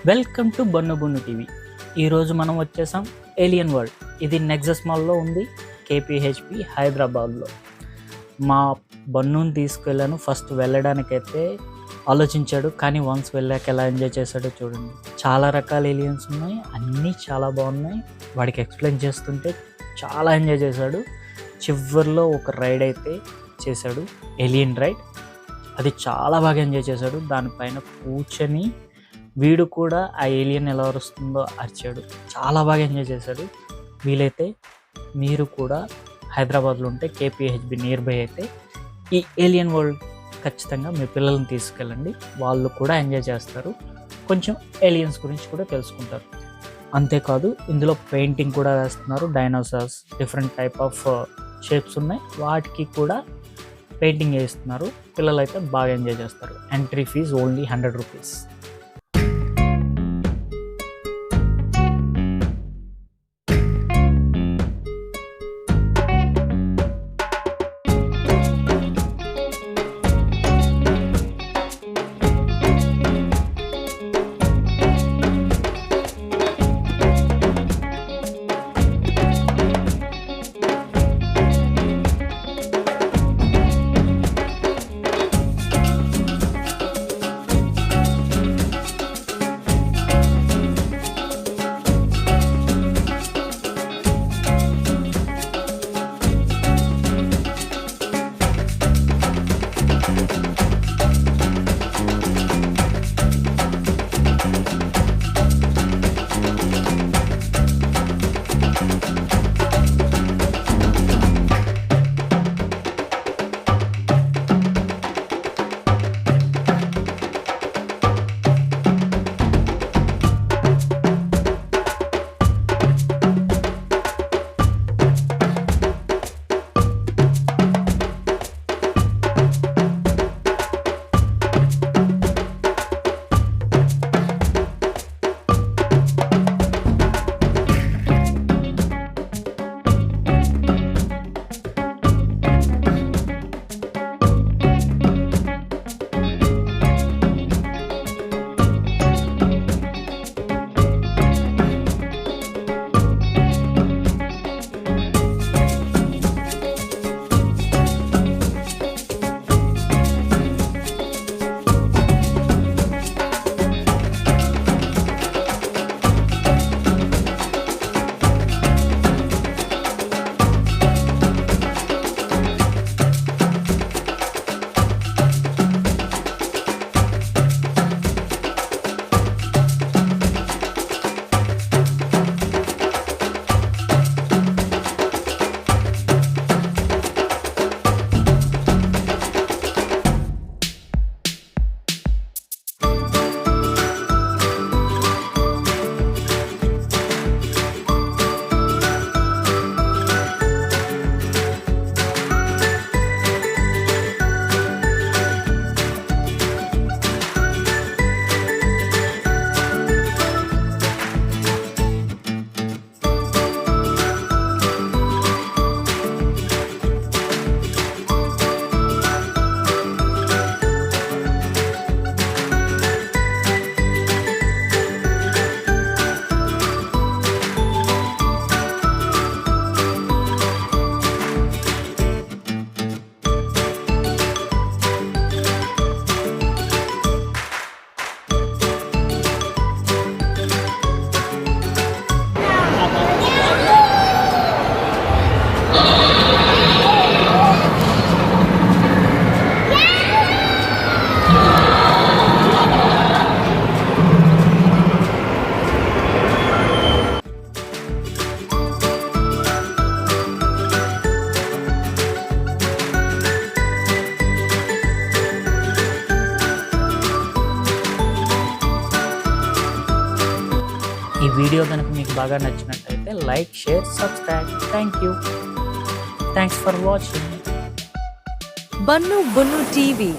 Welcome to Bannu Bannu TV. ఈరోజు మనం వచ్చేసాం ఏలియన్ వరల్డ్. ఇది నెక్సస్ మాల్లో ఉంది, కేపీహెచ్పి హైదరాబాద్లో. మా బన్నుని తీసుకెళ్ళాను. ఫస్ట్ వెళ్ళడానికైతే ఆలోచించాడు, కానీ వన్స్ వెళ్ళాక ఎలా ఎంజాయ్ చేశాడో చూడండి. చాలా రకాల ఏలియన్స్ ఉన్నాయి, అన్నీ చాలా బాగున్నాయి. వాడికి ఎక్స్ప్లెయిన్ చేస్తుంటే చాలా ఎంజాయ్ చేశాడు. చివరిలో ఒక రైడ్ అయితే చేశాడు, ఏలియన్ రైడ్. అది చాలా బాగా ఎంజాయ్ చేశాడు. దానిపైన కూర్చొని వీడు కూడా ఆ ఏలియన్ ఎలా వస్తుందో అరిచాడు. చాలా బాగా ఎంజాయ్ చేశాడు. వీలైతే మీరు కూడా హైదరాబాద్లో ఉంటే కేపీహెచ్బి నియర్ బై అయితే ఈ ఏలియన్ వరల్డ్ ఖచ్చితంగా మీ పిల్లల్ని తీసుకెళ్ళండి. వాళ్ళు కూడా ఎంజాయ్ చేస్తారు, కొంచెం ఏలియన్స్ గురించి కూడా తెలుసుకుంటారు. అంతేకాదు ఇందులో పెయింటింగ్ కూడా వేస్తున్నారు. Dinosaurs, different type of shapes ఉన్నాయి, వాటికి కూడా పెయింటింగ్ వేస్తున్నారు. పిల్లలు అయితే బాగా ఎంజాయ్ చేస్తారు. Entry fees only 100 rupees. ఈ వీడియో కనుక మీకు బాగా నచ్చినట్టయితే like, share, subscribe. Thanks for watching. Bannu Bannu TV.